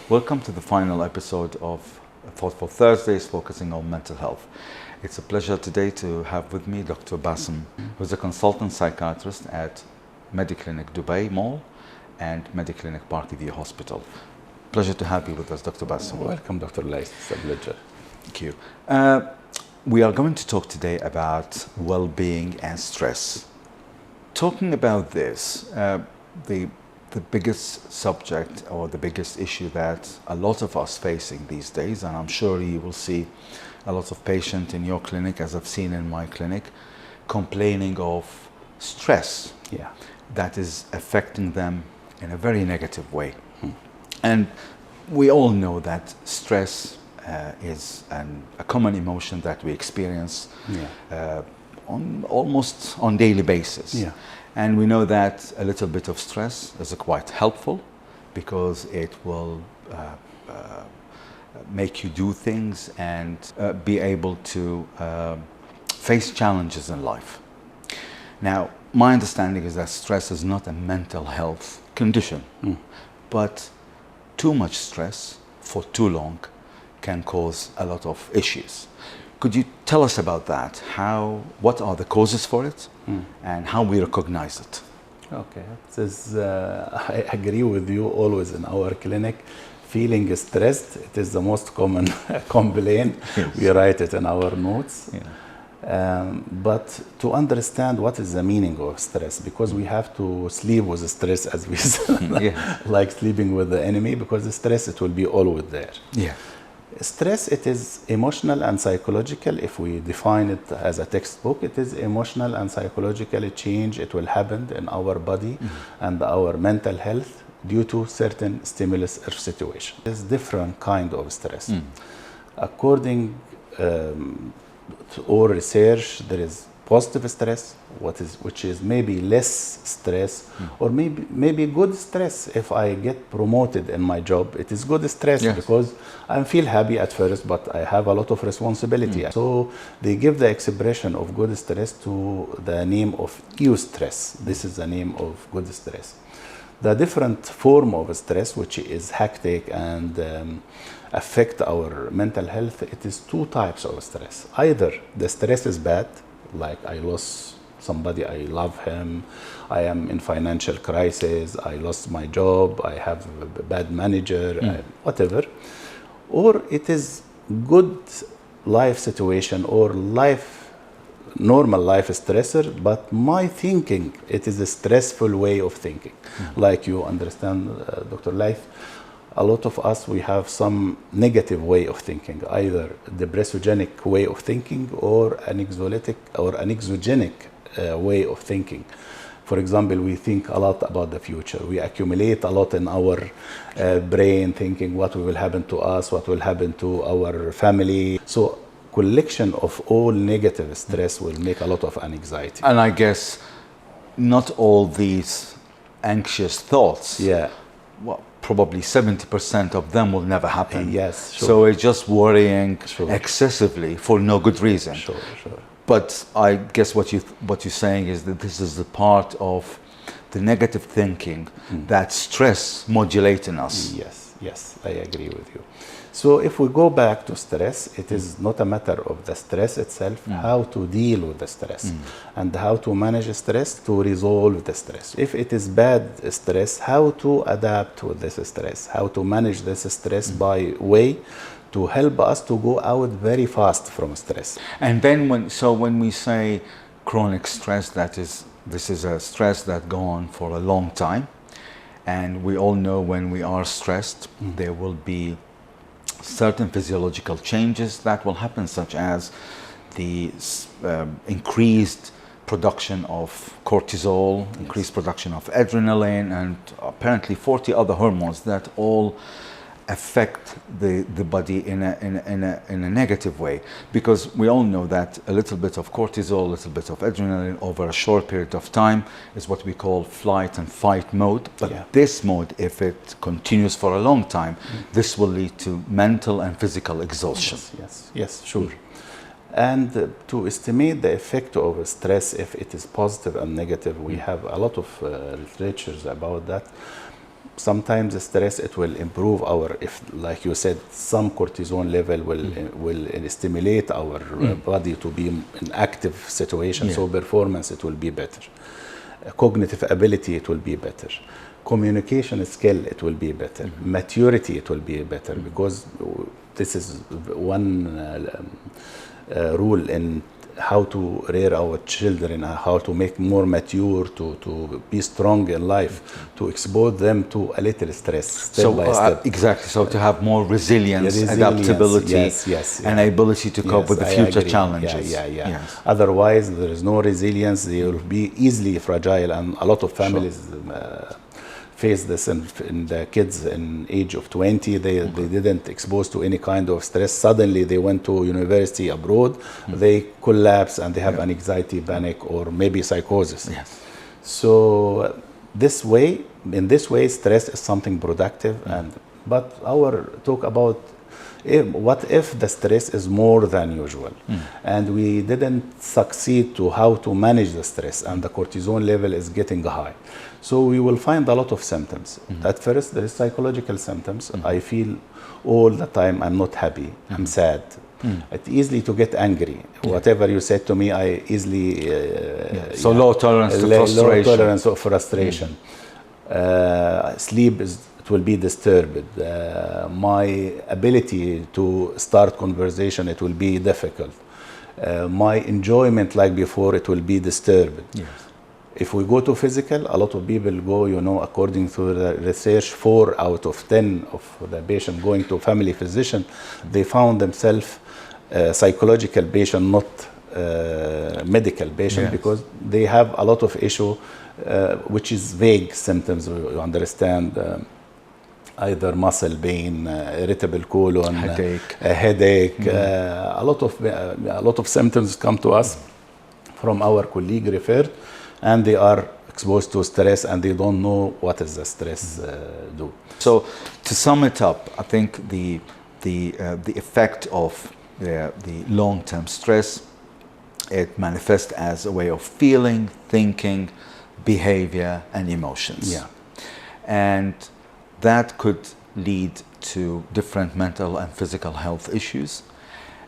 Welcome to the final episode of Thoughtful Thursdays, focusing on mental health. It's a pleasure today to have with me Dr. Bassam, who's a consultant psychiatrist at Mediclinic Dubai Mall and Mediclinic Parkview Hospital. Pleasure to have you with us, Dr. Bassam. Welcome, Dr. Layth. It's a pleasure. Thank you. We are going to talk today about well-being and stress. Talking about this, the biggest subject or the biggest issue that a lot of us facing these days, and I'm sure you will see a lot of patients in your clinic, as I've seen in my clinic, complaining of stress that is affecting them in a very negative way. And we all know that stress is a common emotion that we experience almost on daily basis. And we know that a little bit of stress is quite helpful because it will make you do things and be able to face challenges in life. Now, my understanding is that stress is not a mental health condition, but too much stress for too long can cause a lot of issues. Could you tell us about that? What are the causes for it and how we recognize it? Okay, I agree with you. Always in our clinic, feeling stressed, it is the most common complaint. Yes. We write it in our notes. But to understand what is the meaning of stress, because we have to sleep with the stress, as we say, like sleeping with the enemy, because the stress, it will be always there. Stress, it is emotional and psychological. If we define it as a textbook, it is emotional and psychological change. It will happen in our body and our mental health due to certain stimulus or situation. There's different kind of stress. According to all research, there is positive stress, which is maybe less stress, or maybe good stress. If I get promoted in my job, it is good stress because I feel happy at first, but I have a lot of responsibility. So they give the expression of good stress to the name of eustress. This is the name of good stress. The different form of stress, which is hectic and affect our mental health, it is two types of stress. Either the stress is bad, like I lost somebody, I love him, I am in financial crisis, I lost my job, I have a bad manager, whatever. Or it is good life situation or normal life stressor, but my thinking, it is a stressful way of thinking. Like you understand, Dr. Layth, a lot of us, we have some negative way of thinking, either depressogenic way of thinking or an exolytic or an exogenic way of thinking. For example, we think a lot about the future. We accumulate a lot in our brain, thinking what will happen to us, what will happen to our family. So collection of all negative stress will make a lot of anxiety. And I guess not all these anxious thoughts, probably 70% of them will never happen. Yes, sure. So it's just worrying excessively for no good reason. Sure. But I guess what you're saying is that this is the part of the negative thinking that stress modulates in us. Yes, I agree with you. So if we go back to stress, it is not a matter of the stress itself, how to deal with the stress and how to manage stress to resolve the stress. If it is bad stress, how to adapt with this stress, how to manage this stress by way to help us to go out very fast from stress. And then when we say chronic stress, this is a stress that goes on for a long time. And we all know when we are stressed, there will be certain physiological changes that will happen, such as the increased production of cortisol, increased production of adrenaline, and apparently 40 other hormones that all affect the body in a negative way, because we all know that a little bit of cortisol, a little bit of adrenaline over a short period of time is what we call flight and fight mode. But this mode, if it continues for a long time, this will lead to mental and physical exhaustion. Yes, sure. And to estimate the effect of stress, if it is positive and negative, we have a lot of literatures about that. sometimes the stress, it will improve our, if like you said, some cortisol level will stimulate our body to be in active situation, so performance, it will be better. Cognitive ability, it will be better. Communication skill, it will be better. Maturity, it will be better, because this is one rule in how to rear our children, how to make more mature, to be strong in life, to expose them to a little stress step by step. Exactly. So to have more resilience, adaptability, and ability to cope with the future challenges. Yes. Otherwise, there is no resilience. They will be easily fragile, and a lot of families face this in the kids in age of 20. They didn't expose to any kind of stress. Suddenly they went to university abroad, they collapse and they have an anxiety, panic, or maybe psychosis. Yes. So in this way, stress is something productive. But our talk about what if the stress is more than usual, and we didn't succeed to how to manage the stress, and the cortisol level is getting high. So we will find a lot of symptoms. At first, there is psychological symptoms. I feel all the time I'm not happy, I'm sad. It's easy to get angry. Whatever you said to me, I easily... So low tolerance to frustration. Low tolerance of frustration. Sleep will be disturbed. My ability to start conversation, it will be difficult. My enjoyment like before, it will be disturbed. Yes. If we go to physical, a lot of people go, according to the research, 4 out of 10 of the patient going to family physician, they found themselves psychological patient, not medical patient, because they have a lot of issue, which is vague symptoms. You understand, either muscle pain, irritable colon, headache. A lot of symptoms come to us from our colleague referred, and they are exposed to stress and they don't know what is the stress do. So to sum it up, I think the effect of the long-term stress, it manifests as a way of feeling, thinking, behavior, and emotions. Yeah. And that could lead to different mental and physical health issues.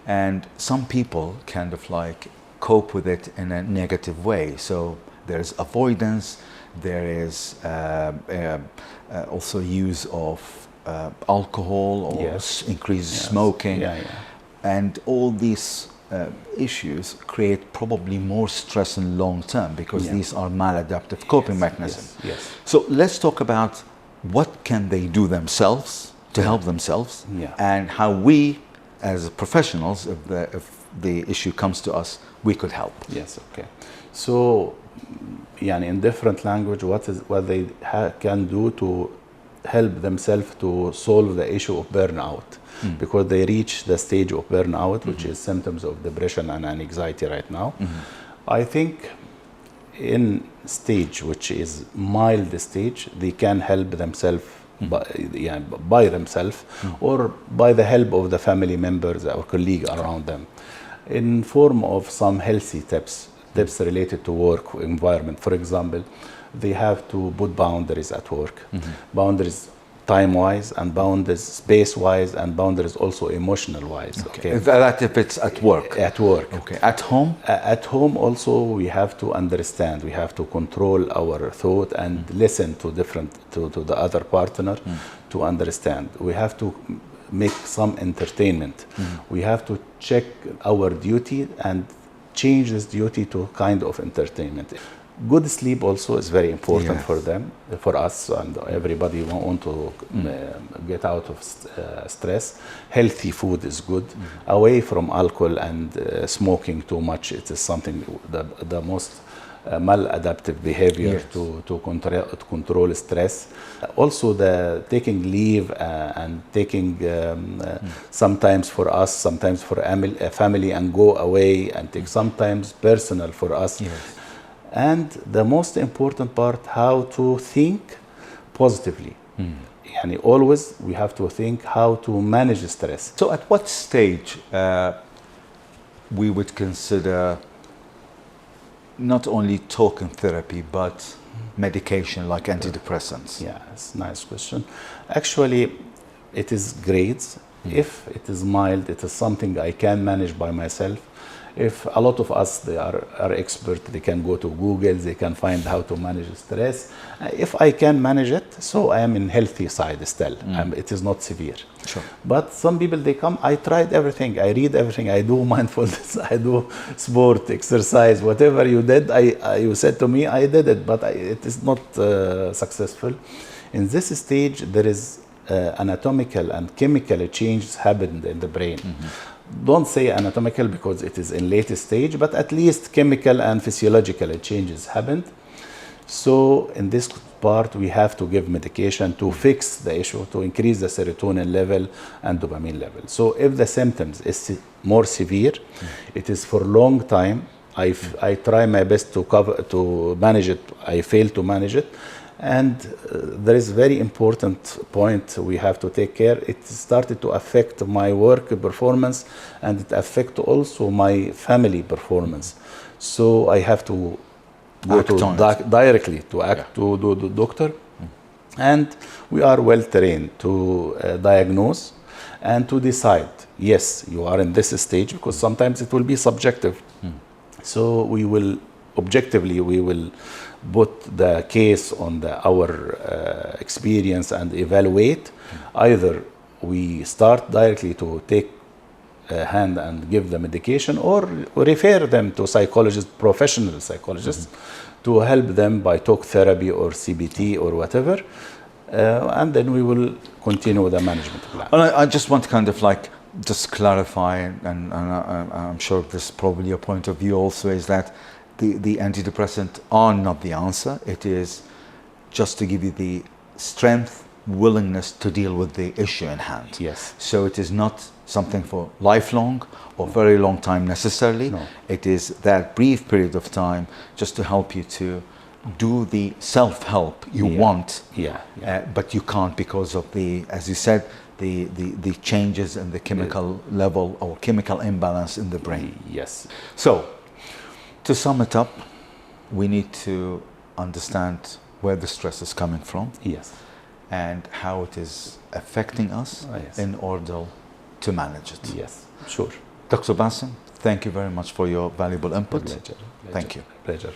And some people kind of like cope with it in a negative way. So there's avoidance, there is also use of alcohol or increased smoking. And all these issues create probably more stress in long term, because these are maladaptive coping mechanisms. So let's talk about what can they do themselves to help themselves, and how we as professionals, if the issue comes to us, we could help. Yes, okay. So in different language, what they can do to help themselves to solve the issue of burnout, because they reach the stage of burnout, which is symptoms of depression and anxiety right now. I think in stage which is mild stage, they can help themselves by themselves, or by the help of the family members or colleague around them, in form of some healthy tips related to work environment. For example, they have to put boundaries at work, boundaries time-wise, and boundaries space-wise, and boundaries also emotional-wise. Okay. That if it's at work. At work. Okay. At home? At home also, we have to understand. We have to control our thought and listen to the other partner to understand. We have to make some entertainment. We have to check our duty and change this duty to kind of entertainment. Good sleep also is very important for them, for us, and everybody want to get out of stress. Healthy food is good. Away from alcohol and smoking too much. It is something, the most maladaptive behavior to control stress. Also, the taking leave and taking sometimes for us, sometimes for a family, and go away and take sometimes personal for us. And the most important part, how to think positively. Always we have to think how to manage stress. So at what stage we would consider not only talking therapy, but medication like antidepressants? Yeah, it's a nice question. Actually, it is grades. If it is mild, it is something I can manage by myself. If a lot of us, they are expert, they can go to Google, they can find how to manage stress. If I can manage it, so I am in healthy side still. It is not severe. Sure. But some people, they come, I tried everything, I read everything, I do mindfulness, I do sport, exercise, whatever you did, you said to me, I did it, but it is not successful. In this stage, there is anatomical and chemical changes happened in the brain. Don't say anatomical because it is in late stage, but at least chemical and physiological changes happened. So in this part, we have to give medication to fix the issue, to increase the serotonin level and dopamine level. So if the symptoms is more severe, it is for long time. I try my best to manage it. I fail to manage it. And there is very important point we have to take care. It started to affect my work performance, and it affect also my family performance. So I have to go directly to the doctor. And we are well trained to diagnose and to decide, yes, you are in this stage, because sometimes it will be subjective. So we will objectively, we will put the case on our experience and evaluate. Either we start directly to take a hand and give the medication, or refer them to psychologists, professional psychologists, to help them by talk therapy or CBT or whatever. And then we will continue with the management plan. And I just want to kind of like just clarify, and I'm sure this is probably your point of view also, is that the antidepressants are not the answer. It is just to give you the strength, willingness to deal with the issue in hand. Yes. So it is not something for lifelong or very long time necessarily. No. It is that brief period of time just to help you to do the self-help you want, but you can't because of the, as you said, the changes in the chemical level or chemical imbalance in the brain. Yes. So, to sum it up, we need to understand where the stress is coming from. Yes. And how it is affecting us in order to manage it. Yes, sure. Dr. Bassam, thank you very much for your valuable input. Pleasure. Thank you. Pleasure.